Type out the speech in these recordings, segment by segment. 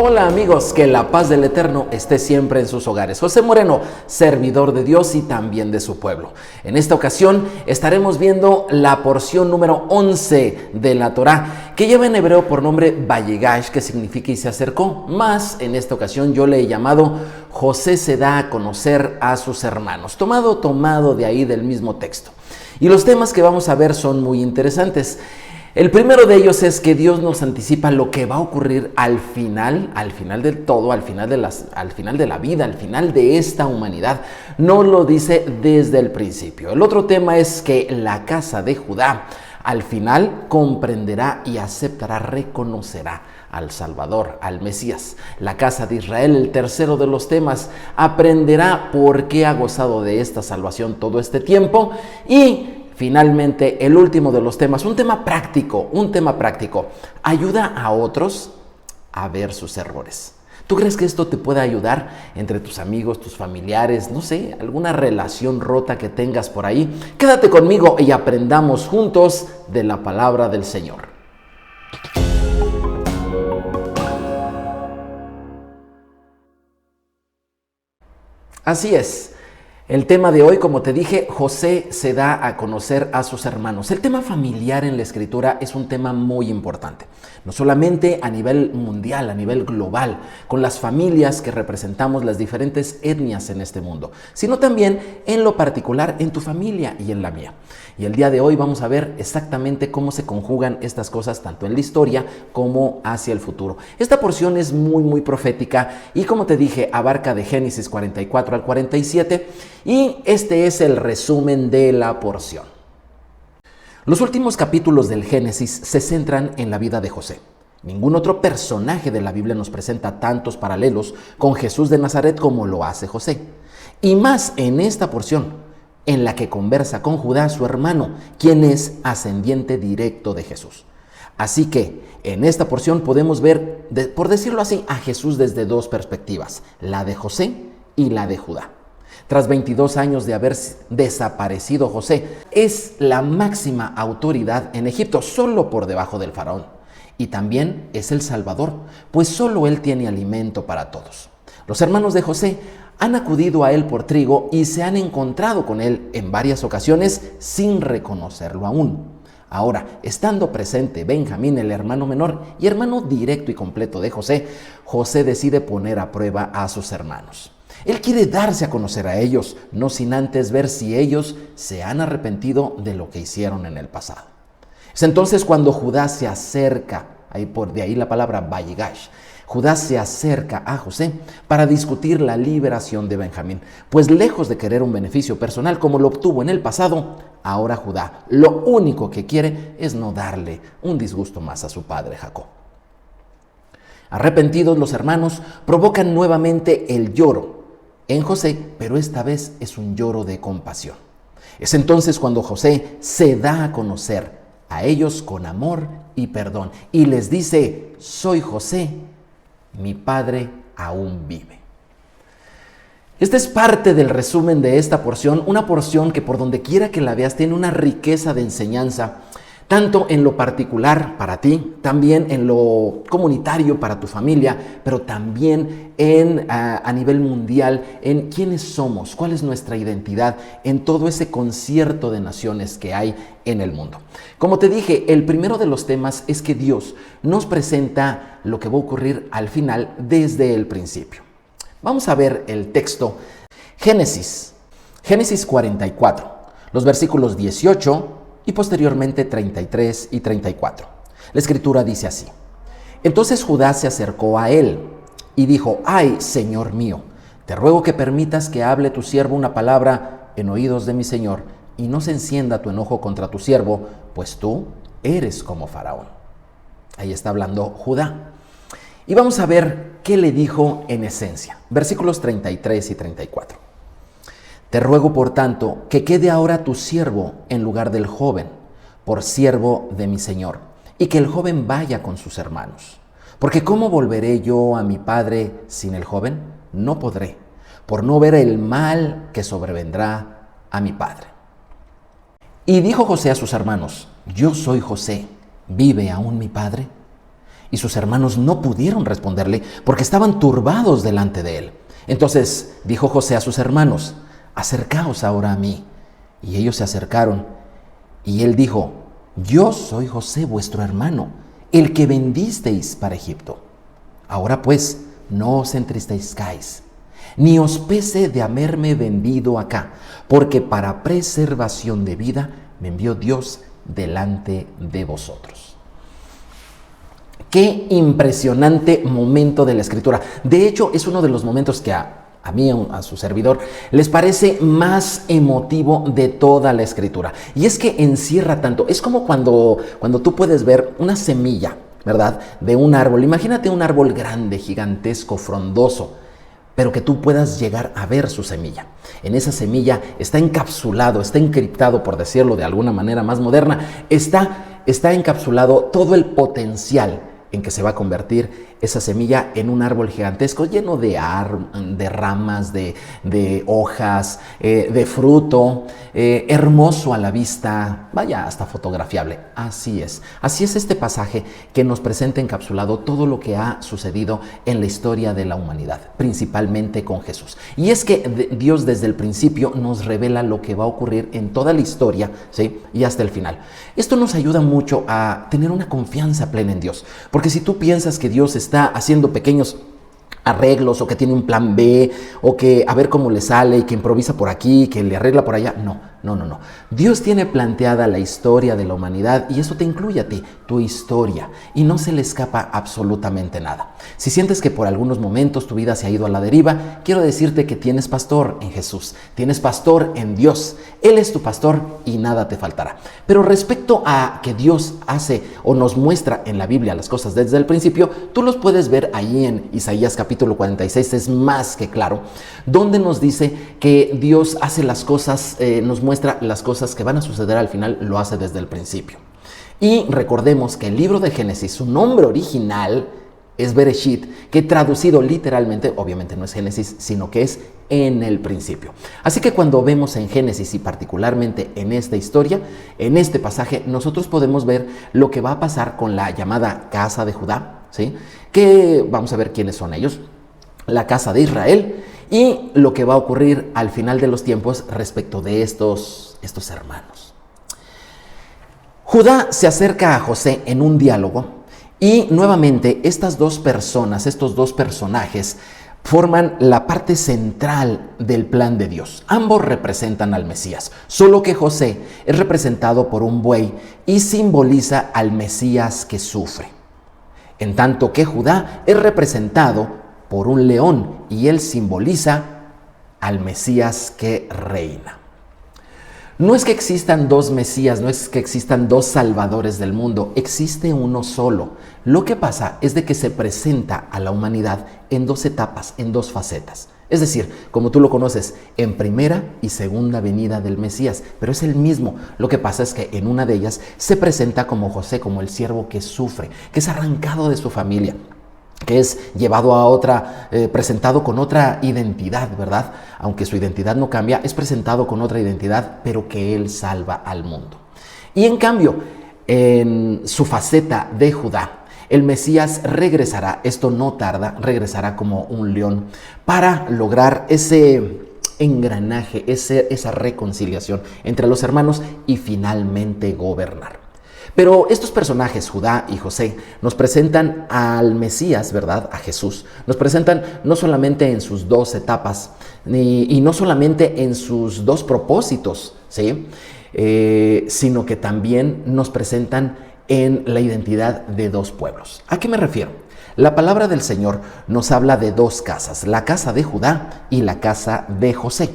Hola amigos, que la paz del Eterno esté siempre en sus hogares. José Moreno, servidor de Dios y también de su pueblo. En esta ocasión estaremos viendo la porción número 11 de la Torá, que lleva en hebreo por nombre Vayegash, que significa y se acercó. Más en esta ocasión yo le he llamado José se da a conocer a sus hermanos, tomado de ahí del mismo texto. Y los temas que vamos a ver son muy interesantes. El primero de ellos es que Dios nos anticipa lo que va a ocurrir al final del todo, al final de la vida, al final de esta humanidad. No lo dice desde el principio. El otro tema es que la casa de Judá al final comprenderá y aceptará, reconocerá al Salvador, al Mesías. La casa de Israel, el tercero de los temas, aprenderá por qué ha gozado de esta salvación todo este tiempo. Y finalmente, el último de los temas, un tema práctico, ayuda a otros a ver sus errores. ¿Tú crees que esto te puede ayudar entre tus amigos, tus familiares, no sé, alguna relación rota que tengas por ahí? Quédate conmigo y aprendamos juntos de la palabra del Señor. Así es. El tema de hoy, como te dije, José se da a conocer a sus hermanos. El tema familiar en la Escritura es un tema muy importante, no solamente a nivel mundial, a nivel global, con las familias que representamos las diferentes etnias en este mundo, sino también en lo particular en tu familia y en la mía. Y el día de hoy vamos a ver exactamente cómo se conjugan estas cosas tanto en la historia como hacia el futuro. Esta porción es muy profética y, como te dije, abarca de Génesis 44 al 47 y este es el resumen de la porción. Los últimos capítulos del Génesis se centran en la vida de José. Ningún otro personaje de la Biblia nos presenta tantos paralelos con Jesús de Nazaret como lo hace José. Y más en esta porción, en la que conversa con Judá, su hermano, quien es ascendiente directo de Jesús. Así que en esta porción podemos ver, por decirlo así, a Jesús desde dos perspectivas, la de José y la de Judá. Tras 22 años de haber desaparecido José, es la máxima autoridad en Egipto, solo por debajo del faraón. Y también es el Salvador, pues solo él tiene alimento para todos. Los hermanos de José han acudido a él por trigo y se han encontrado con él en varias ocasiones sin reconocerlo aún. Ahora, estando presente Benjamín, el hermano menor y hermano directo y completo de José, José decide poner a prueba a sus hermanos. Él quiere darse a conocer a ellos, no sin antes ver si ellos se han arrepentido de lo que hicieron en el pasado. Es entonces cuando Judá se acerca, de ahí la palabra Vayegash. Judá se acerca a José para discutir la liberación de Benjamín, pues lejos de querer un beneficio personal como lo obtuvo en el pasado, ahora Judá lo único que quiere es no darle un disgusto más a su padre Jacob. Arrepentidos, los hermanos provocan nuevamente el lloro en José, pero esta vez es un lloro de compasión. Es entonces cuando José se da a conocer a ellos con amor y perdón y les dice: soy José, mi padre aún vive. Esta es parte del resumen de esta porción, una porción que por donde quiera que la veas tiene una riqueza de enseñanza, tanto en lo particular para ti, también en lo comunitario para tu familia, pero también a nivel mundial, en quiénes somos, cuál es nuestra identidad en todo ese concierto de naciones que hay en el mundo. Como te dije, el primero de los temas es que Dios nos presenta lo que va a ocurrir al final desde el principio. Vamos a ver el texto. Génesis 44, los versículos 18 y posteriormente 33 y 34. La escritura dice así: entonces Judá se acercó a él y dijo: ay, Señor mío, te ruego que permitas que hable tu siervo una palabra en oídos de mi Señor, y no se encienda tu enojo contra tu siervo, pues tú eres como Faraón. Ahí está hablando Judá. Y vamos a ver qué le dijo en esencia. Versículos 33 y 34. Te ruego, por tanto, que quede ahora tu siervo en lugar del joven, por siervo de mi Señor, y que el joven vaya con sus hermanos. Porque ¿cómo volveré yo a mi padre sin el joven? No podré, por no ver el mal que sobrevendrá a mi padre. Y dijo José a sus hermanos: yo soy José, ¿vive aún mi padre? Y sus hermanos no pudieron responderle porque estaban turbados delante de él. Entonces dijo José a sus hermanos: acercaos ahora a mí. Y ellos se acercaron. Y él dijo: yo soy José, vuestro hermano, el que vendisteis para Egipto. Ahora pues, no os entristezcáis, ni os pese de haberme vendido acá, porque para preservación de vida me envió Dios delante de vosotros. Qué impresionante momento de la Escritura. De hecho, es uno de los momentos que a mí, a su servidor, les parece más emotivo de toda la Escritura. Y es que encierra tanto. Es como cuando tú puedes ver una semilla, ¿verdad?, de un árbol. Imagínate un árbol grande, gigantesco, frondoso, pero que tú puedas llegar a ver su semilla. En esa semilla está encapsulado, está encriptado, por decirlo de alguna manera más moderna, está encapsulado todo el potencial en que se va a convertir esa semilla en un árbol gigantesco lleno de ramas, de hojas, de fruto, hermoso a la vista, vaya, hasta fotografiable. Así es este pasaje que nos presenta encapsulado todo lo que ha sucedido en la historia de la humanidad, principalmente con Jesús. Y es que Dios desde el principio nos revela lo que va a ocurrir en toda la historia, ¿sí?, y hasta el final. Esto nos ayuda mucho a tener una confianza plena en Dios, porque si tú piensas que Dios está haciendo pequeños arreglos o que tiene un plan B o que a ver cómo le sale y que improvisa por aquí, que le arregla por allá, no. Dios tiene planteada la historia de la humanidad y eso te incluye a ti, tu historia, y no se le escapa absolutamente nada. Si sientes que por algunos momentos tu vida se ha ido a la deriva, quiero decirte que tienes pastor en Jesús, tienes pastor en Dios. Él es tu pastor y nada te faltará. Pero respecto a que Dios hace o nos muestra en la Biblia las cosas desde el principio, tú los puedes ver ahí en Isaías capítulo 46, es más que claro, donde nos dice que Dios hace las cosas, nos muestra las cosas que van a suceder al final, lo hace desde el principio. Y recordemos que el libro de Génesis, su nombre original es Bereshit, que traducido literalmente, obviamente no es Génesis, sino que es en el principio. Así que cuando vemos en Génesis y particularmente en esta historia, en este pasaje, nosotros podemos ver lo que va a pasar con la llamada casa de Judá, ¿sí?, que vamos a ver quiénes son ellos, la casa de Israel, y lo que va a ocurrir al final de los tiempos respecto de estos hermanos. Judá se acerca a José en un diálogo y nuevamente estas dos personas, estos dos personajes, forman la parte central del plan de Dios. Ambos representan al Mesías, solo que José es representado por un buey y simboliza al Mesías que sufre, en tanto que Judá es representado por un león y él simboliza al Mesías que reina. No es que existan dos Mesías, no es que existan dos salvadores del mundo, existe uno solo. Lo que pasa es de que se presenta a la humanidad en dos etapas, en dos facetas. Es decir, como tú lo conoces, en primera y segunda venida del Mesías, pero es el mismo. Lo que pasa es que en una de ellas se presenta como José, como el siervo que sufre, que es arrancado de su familia, que es llevado a otra, presentado con otra identidad, ¿verdad? Aunque su identidad no cambia, es presentado con otra identidad, pero que él salva al mundo. Y en cambio, en su faceta de Judá, el Mesías regresará, esto no tarda, regresará como un león para lograr ese engranaje, esa reconciliación entre los hermanos y finalmente gobernar. Pero estos personajes, Judá y José, nos presentan al Mesías, ¿verdad?, a Jesús. Nos presentan no solamente en sus dos etapas y no solamente en sus dos propósitos, ¿sí?, sino que también nos presentan en la identidad de dos pueblos. ¿A qué me refiero? La palabra del Señor nos habla de dos casas, la casa de Judá y la casa de José.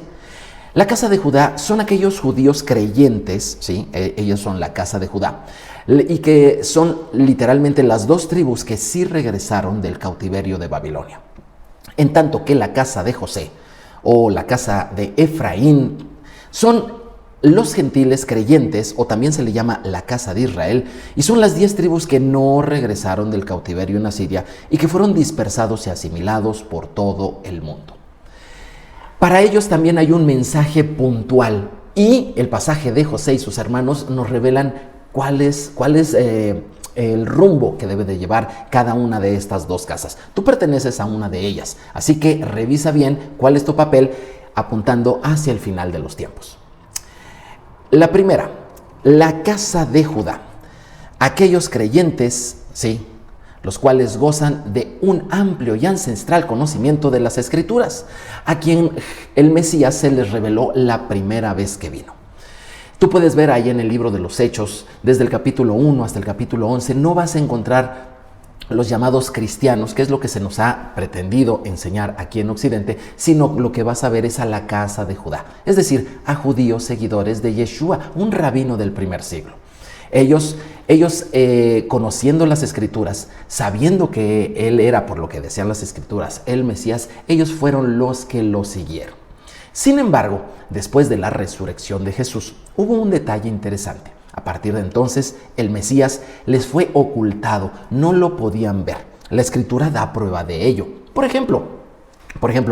La casa de Judá son aquellos judíos creyentes, ¿sí? Ellos son la casa de Judá, y que son literalmente las dos tribus que sí regresaron del cautiverio de Babilonia. En tanto que la casa de José o la casa de Efraín son los gentiles creyentes, o también se le llama la casa de Israel, y son las 10 tribus que no regresaron del cautiverio en Asiria y que fueron dispersados y asimilados por todo el mundo. Para ellos también hay un mensaje puntual y el pasaje de José y sus hermanos nos revelan cuál es el rumbo que debe de llevar cada una de estas dos casas. Tú perteneces a una de ellas, así que revisa bien cuál es tu papel apuntando hacia el final de los tiempos. La primera, la casa de Judá. Aquellos creyentes, sí, los cuales gozan de un amplio y ancestral conocimiento de las Escrituras, a quien el Mesías se les reveló la primera vez que vino. Tú puedes ver ahí en el libro de los Hechos, desde el capítulo 1 hasta el capítulo 11, no vas a encontrar los llamados cristianos, que es lo que se nos ha pretendido enseñar aquí en Occidente, sino lo que vas a ver es a la casa de Judá, es decir, a judíos seguidores de Yeshua, un rabino del primer siglo. Ellos conociendo las Escrituras, sabiendo que Él era, por lo que decían las Escrituras, el Mesías, ellos fueron los que lo siguieron. Sin embargo, después de la resurrección de Jesús, hubo un detalle interesante. A partir de entonces, el Mesías les fue ocultado, no lo podían ver. La Escritura da prueba de ello. Por ejemplo,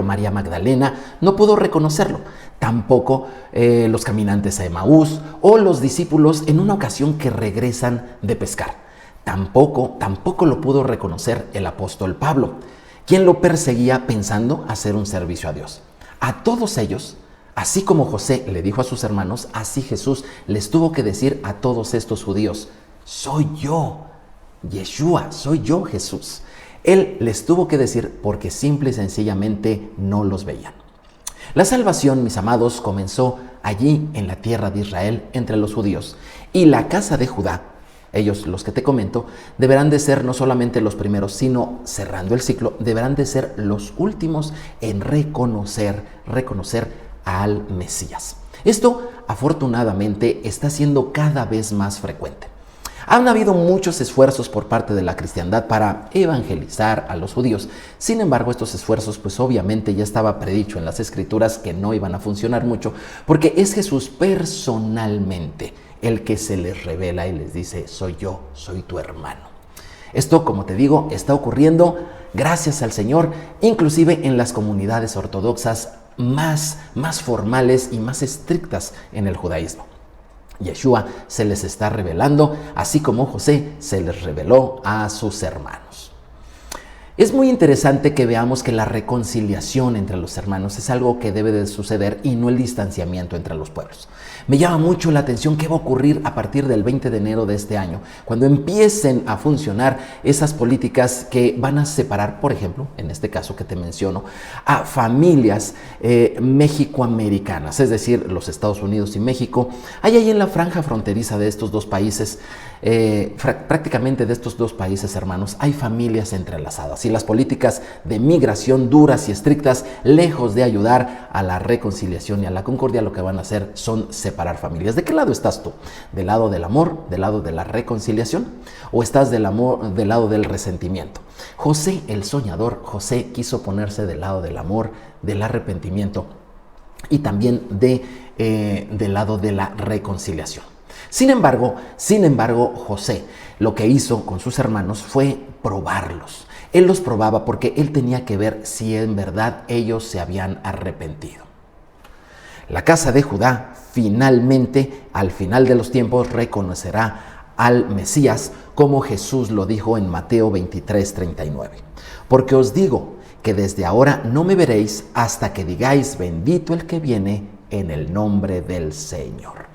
María Magdalena no pudo reconocerlo, tampoco los caminantes a Emaús o los discípulos en una ocasión que regresan de pescar. Tampoco lo pudo reconocer el apóstol Pablo, quien lo perseguía pensando hacer un servicio a Dios. A todos ellos, así como José le dijo a sus hermanos, así Jesús les tuvo que decir a todos estos judíos: soy yo, Yeshua, soy yo, Jesús. Él les tuvo que decir porque simple y sencillamente no los veían. La salvación, mis amados, comenzó allí en la tierra de Israel entre los judíos. Y la casa de Judá, ellos, los que te comento, deberán de ser no solamente los primeros, sino, cerrando el ciclo, deberán de ser los últimos en reconocer al Mesías. Esto, afortunadamente, está siendo cada vez más frecuente. Han habido muchos esfuerzos por parte de la cristiandad para evangelizar a los judíos. Sin embargo, estos esfuerzos, pues obviamente ya estaba predicho en las Escrituras que no iban a funcionar mucho, porque es Jesús personalmente el que se les revela y les dice: soy yo, soy tu hermano. Esto, como te digo, está ocurriendo gracias al Señor, inclusive en las comunidades ortodoxas más formales y más estrictas en el judaísmo. Yeshua se les está revelando, así como José se les reveló a sus hermanos. Es muy interesante que veamos que la reconciliación entre los hermanos es algo que debe de suceder y no el distanciamiento entre los pueblos. Me llama mucho la atención qué va a ocurrir a partir del 20 de enero de este año, cuando empiecen a funcionar esas políticas que van a separar, por ejemplo, en este caso que te menciono, a familias mexicoamericanas, es decir, los Estados Unidos y México. Hay ahí en la franja fronteriza de estos dos países, prácticamente de estos dos países hermanos, hay familias entrelazadas, y las políticas de migración duras y estrictas, lejos de ayudar a la reconciliación y a la concordia, lo que van a hacer son separar familias. ¿De qué lado estás tú? ¿Del lado del amor, del lado de la reconciliación, o estás del lado del resentimiento? José, el soñador, José quiso ponerse del lado del amor, del arrepentimiento y también del lado de la reconciliación. Sin embargo, José lo que hizo con sus hermanos fue probarlos. Él los probaba porque él tenía que ver si en verdad ellos se habían arrepentido. La casa de Judá finalmente, al final de los tiempos, reconocerá al Mesías, como Jesús lo dijo en Mateo 23:39. Porque os digo que desde ahora no me veréis hasta que digáis: bendito el que viene en el nombre del Señor.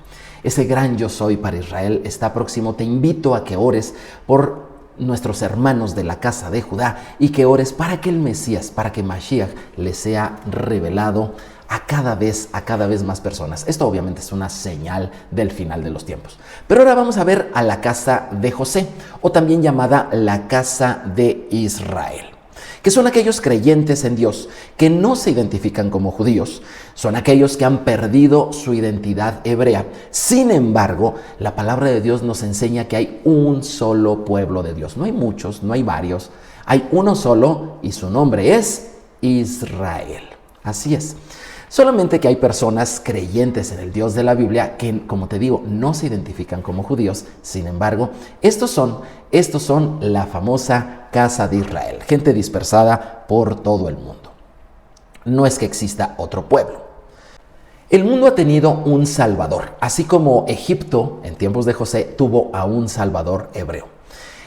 Ese gran yo soy para Israel está próximo. Te invito a que ores por nuestros hermanos de la casa de Judá y que ores para que el Mesías, para que Mashiach les sea revelado a cada vez más personas. Esto obviamente es una señal del final de los tiempos. Pero ahora vamos a ver a la casa de José, o también llamada la casa de Israel, que son aquellos creyentes en Dios que no se identifican como judíos, son aquellos que han perdido su identidad hebrea. Sin embargo, la palabra de Dios nos enseña que hay un solo pueblo de Dios. No hay muchos, no hay varios, hay uno solo y su nombre es Israel. Así es. Solamente que hay personas creyentes en el Dios de la Biblia que, como te digo, no se identifican como judíos. Sin embargo, estos son la famosa casa de Israel, gente dispersada por todo el mundo. No es que exista otro pueblo. El mundo ha tenido un salvador, así como Egipto, en tiempos de José, tuvo a un salvador hebreo.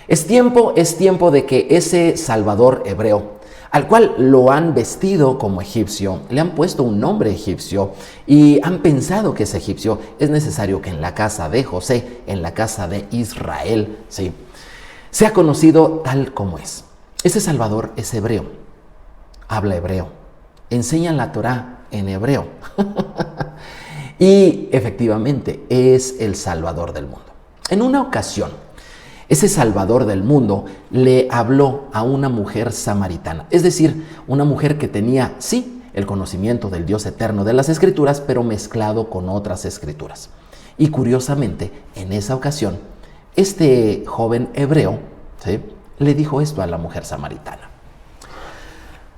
Es tiempo de que ese Salvador hebreo, al cual lo han vestido como egipcio, le han puesto un nombre egipcio y han pensado que es egipcio, es necesario que en la casa de José, en la casa de Israel, ¿sí?, sea conocido tal como es. Ese Salvador es hebreo, habla hebreo, enseña la Torá en hebreo y efectivamente es el Salvador del mundo. En una ocasión, ese Salvador del mundo le habló a una mujer samaritana, es decir, una mujer que tenía, sí, el conocimiento del Dios eterno de las Escrituras, pero mezclado con otras Escrituras. Y curiosamente, en esa ocasión, este joven hebreo, ¿sí?, le dijo esto a la mujer samaritana.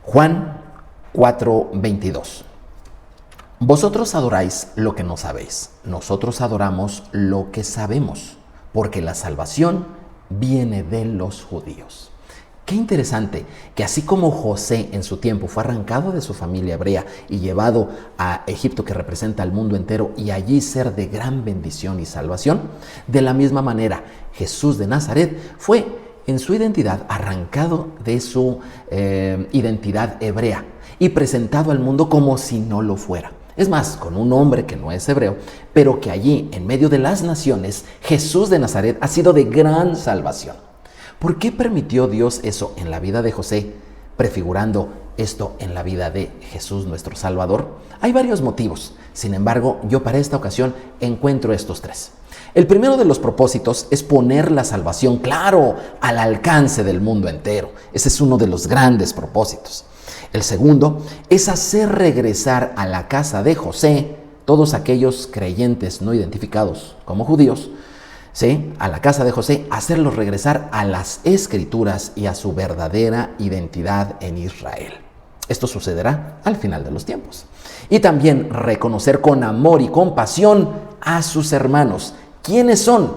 Juan 4:22. Vosotros adoráis lo que no sabéis, nosotros adoramos lo que sabemos, porque la salvación viene de los judíos. Qué interesante que así como José en su tiempo fue arrancado de su familia hebrea y llevado a Egipto, que representa al mundo entero, y allí ser de gran bendición y salvación, de la misma manera Jesús de Nazaret fue en su identidad arrancado de su identidad hebrea y presentado al mundo como si no lo fuera. Es más, con un hombre que no es hebreo, pero que allí, en medio de las naciones, Jesús de Nazaret ha sido de gran salvación. ¿Por qué permitió Dios eso en la vida de José, prefigurando esto en la vida de Jesús, nuestro Salvador? Hay varios motivos. Sin embargo, yo para esta ocasión encuentro estos tres. El primero de los propósitos es poner la salvación, claro, al alcance del mundo entero. Ese es uno de los grandes propósitos. El segundo es hacer regresar a la casa de José todos aquellos creyentes no identificados como judíos, ¿sí?, a la casa de José, hacerlos regresar a las Escrituras y a su verdadera identidad en Israel. Esto sucederá al final de los tiempos. Y también reconocer con amor y compasión a sus hermanos. ¿Quiénes son?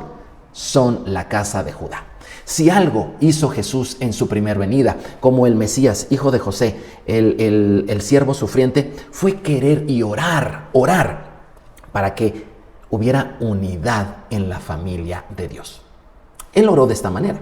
Son la casa de Judá. Si algo hizo Jesús en su primer venida, como el Mesías, hijo de José, el siervo sufriente, fue querer y orar para que hubiera unidad en la familia de Dios. Él oró de esta manera.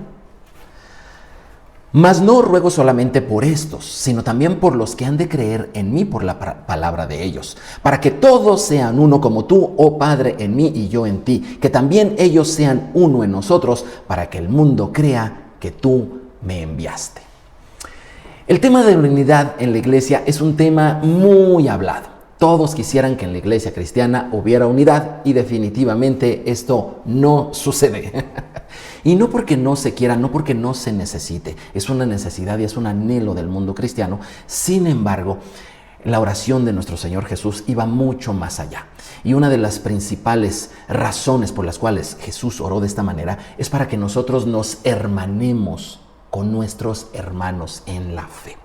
Mas no ruego solamente por estos, sino también por los que han de creer en mí por la palabra de ellos, para que todos sean uno como tú, oh Padre, en mí y yo en ti, que también ellos sean uno en nosotros, para que el mundo crea que tú me enviaste. El tema de la unidad en la iglesia es un tema muy hablado. Todos quisieran que en la iglesia cristiana hubiera unidad y definitivamente esto no sucede. Y no porque no se quiera, no porque no se necesite. Es una necesidad y es un anhelo del mundo cristiano. Sin embargo, la oración de nuestro Señor Jesús iba mucho más allá. Y una de las principales razones por las cuales Jesús oró de esta manera es para que nosotros nos hermanemos con nuestros hermanos en la fe.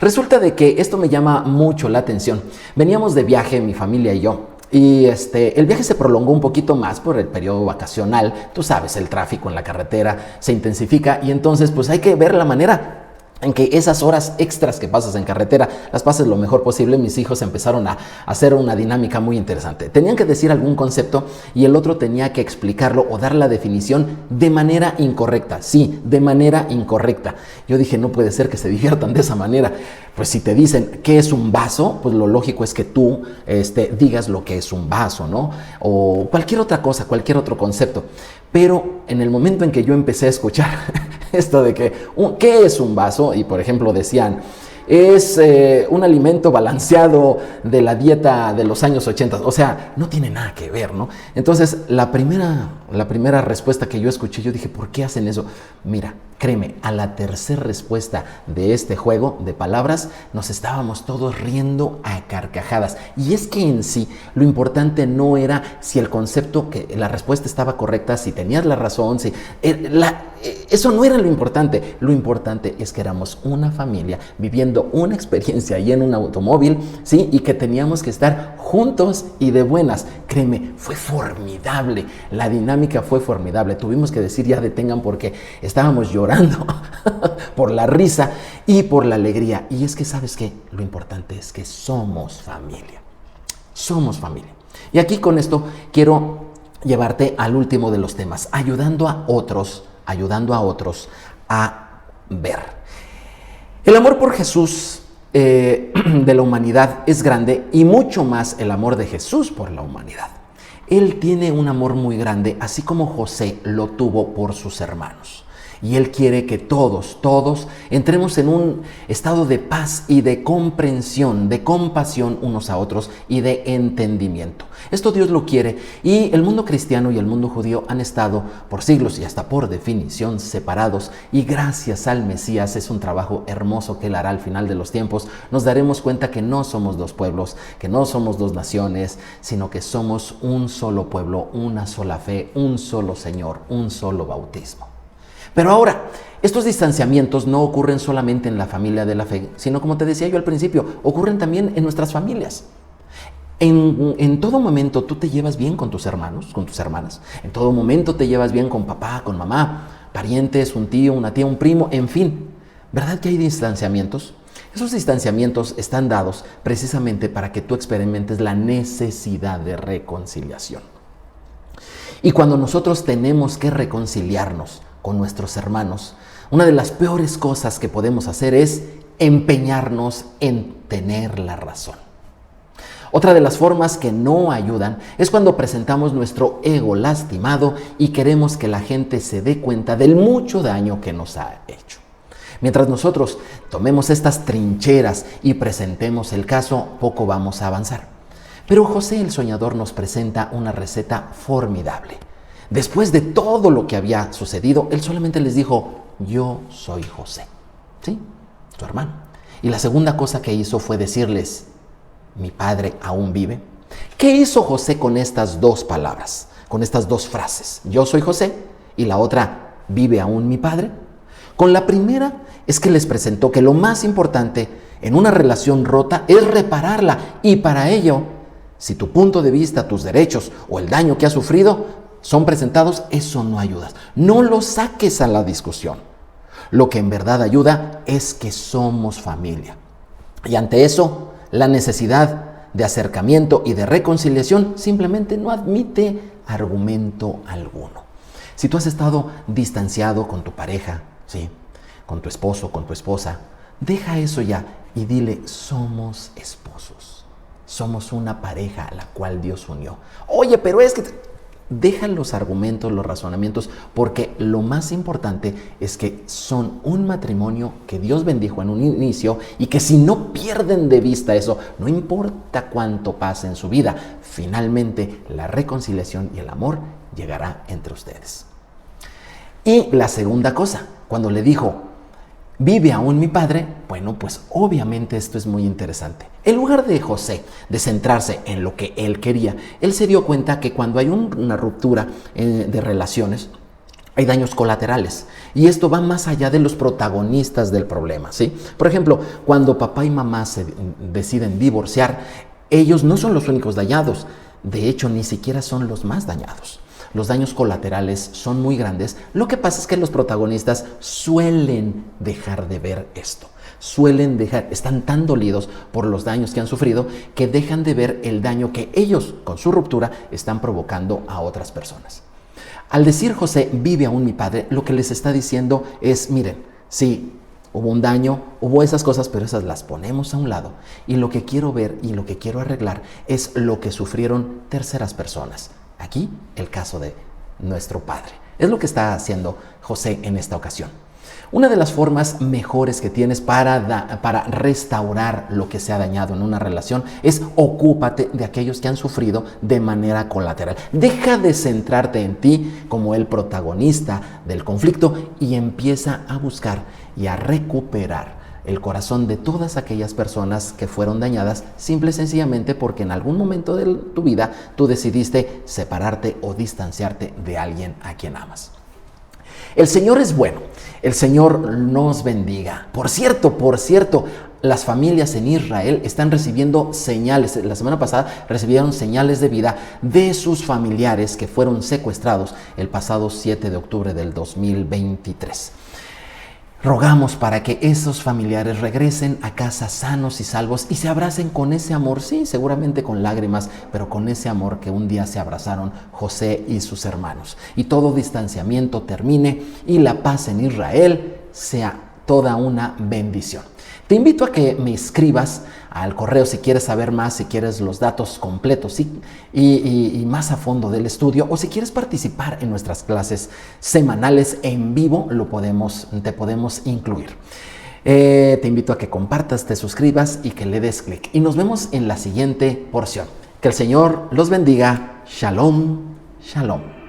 Resulta de que esto me llama mucho la atención. Veníamos de viaje, mi familia y yo, y el viaje se prolongó un poquito más por el periodo vacacional. Tú sabes, el tráfico en la carretera se intensifica y entonces pues hay que ver la manera en que esas horas extras que pasas en carretera las pases lo mejor posible. Mis hijos empezaron a hacer una dinámica muy interesante. Tenían que decir algún concepto y el otro tenía que explicarlo o dar la definición de manera incorrecta. Sí, de manera incorrecta. Yo dije, no puede ser que se diviertan de esa manera. Pues si te dicen qué es un vaso, pues lo lógico es que tú digas lo que es un vaso, ¿no? O cualquier otra cosa, cualquier otro concepto. Pero en el momento en que yo empecé a escuchar esto de que, ¿qué es un vaso? Y por ejemplo decían, es un alimento balanceado de la dieta de los años 80. O sea, no tiene nada que ver, ¿no? Entonces, la primera respuesta que yo escuché, yo dije, ¿por qué hacen eso? Mira, créeme, a la tercera respuesta de este juego de palabras, nos estábamos todos riendo a carcajadas. Y es que en sí, lo importante no era si el concepto, que la respuesta estaba correcta, si tenías la razón, eso no era lo importante. Lo importante es que éramos una familia viviendo una experiencia ahí en un automóvil, ¿sí? Y que teníamos que estar juntos y de buenas. Créeme, fue formidable. La dinámica fue formidable. Tuvimos que decir ya detengan porque estábamos llorando por la risa y por la alegría. Y es que, ¿sabes qué? Lo importante es que somos familia. Somos familia. Y aquí con esto quiero llevarte al último de los temas, ayudando a otros ayudando a otros a ver. El amor por Jesús de la humanidad es grande, y mucho más el amor de Jesús por la humanidad. Él tiene un amor muy grande, así como José lo tuvo por sus hermanos. Y Él quiere que todos entremos en un estado de paz y de comprensión, de compasión unos a otros y de entendimiento. Esto Dios lo quiere, y el mundo cristiano y el mundo judío han estado por siglos y hasta por definición separados, y gracias al Mesías, es un trabajo hermoso que Él hará al final de los tiempos, nos daremos cuenta que no somos dos pueblos, que no somos dos naciones, sino que somos un solo pueblo, una sola fe, un solo Señor, un solo bautismo. Pero ahora, estos distanciamientos no ocurren solamente en la familia de la fe, sino, como te decía yo al principio, ocurren también en nuestras familias. En todo momento tú te llevas bien con tus hermanos, con tus hermanas. En todo momento te llevas bien con papá, con mamá, parientes, un tío, una tía, un primo, en fin. ¿Verdad que hay distanciamientos? Esos distanciamientos están dados precisamente para que tú experimentes la necesidad de reconciliación. Y cuando nosotros tenemos que reconciliarnos con nuestros hermanos, una de las peores cosas que podemos hacer es empeñarnos en tener la razón. Otra de las formas que no ayudan es cuando presentamos nuestro ego lastimado y queremos que la gente se dé cuenta del mucho daño que nos ha hecho. Mientras nosotros tomemos estas trincheras y presentemos el caso, poco vamos a avanzar. Pero José el soñador nos presenta una receta formidable. Después de todo lo que había sucedido, él solamente les dijo: yo soy José, ¿sí? Su hermano. Y la segunda cosa que hizo fue decirles: mi padre aún vive. ¿Qué hizo José con estas dos palabras, con estas dos frases? Yo soy José, y la otra: ¿vive aún mi padre? Con la primera es que les presentó que lo más importante en una relación rota es repararla, y para ello, si tu punto de vista, tus derechos o el daño que has sufrido son presentados, eso no ayuda. No lo saques a la discusión. Lo que en verdad ayuda es que somos familia. Y ante eso, la necesidad de acercamiento y de reconciliación simplemente no admite argumento alguno. Si tú has estado distanciado con tu pareja, ¿sí?, con tu esposo, con tu esposa, deja eso ya y dile: somos esposos. Somos una pareja a la cual Dios unió. Oye, pero es que... Deja los argumentos, los razonamientos, porque lo más importante es que son un matrimonio que Dios bendijo en un inicio, y que si no pierden de vista eso, no importa cuánto pase en su vida, finalmente la reconciliación y el amor llegará entre ustedes. Y la segunda cosa, cuando le dijo: ¿vive aún mi padre? Bueno, pues obviamente esto es muy interesante. En lugar de José de centrarse en lo que él quería, él se dio cuenta que cuando hay una ruptura de relaciones, hay daños colaterales. Y esto va más allá de los protagonistas del problema, ¿sí? Por ejemplo, cuando papá y mamá se deciden divorciar, ellos no son los únicos dañados. De hecho, ni siquiera son los más dañados. Los daños colaterales son muy grandes. Lo que pasa es que los protagonistas suelen dejar de ver esto. Están tan dolidos por los daños que han sufrido que dejan de ver el daño que ellos, con su ruptura, están provocando a otras personas. Al decir José: vive aún mi padre, lo que les está diciendo es: miren, sí, hubo un daño, hubo esas cosas, pero esas las ponemos a un lado. Y lo que quiero ver y lo que quiero arreglar es lo que sufrieron terceras personas. Aquí, el caso de nuestro padre. Es lo que está haciendo José en esta ocasión. Una de las formas mejores que tienes para restaurar lo que se ha dañado en una relación es: ocúpate de aquellos que han sufrido de manera colateral. Deja de centrarte en ti como el protagonista del conflicto y empieza a buscar y a recuperar el corazón de todas aquellas personas que fueron dañadas simple y sencillamente porque en algún momento de tu vida tú decidiste separarte o distanciarte de alguien a quien amas. El Señor es bueno, el Señor nos bendiga. Por cierto, las familias en Israel están recibiendo señales. La semana pasada recibieron señales de vida de sus familiares que fueron secuestrados el pasado 7 de octubre del 2023. Rogamos para que esos familiares regresen a casa sanos y salvos y se abracen con ese amor, sí, seguramente con lágrimas, pero con ese amor que un día se abrazaron José y sus hermanos. Y todo distanciamiento termine y la paz en Israel sea toda una bendición. Te invito a que me escribas al correo si quieres saber más, si quieres los datos completos y más a fondo del estudio, o si quieres participar en nuestras clases semanales en vivo, te podemos incluir. Te invito a que compartas, te suscribas y que le des clic. Y nos vemos en la siguiente porción. Que el Señor los bendiga. Shalom, shalom.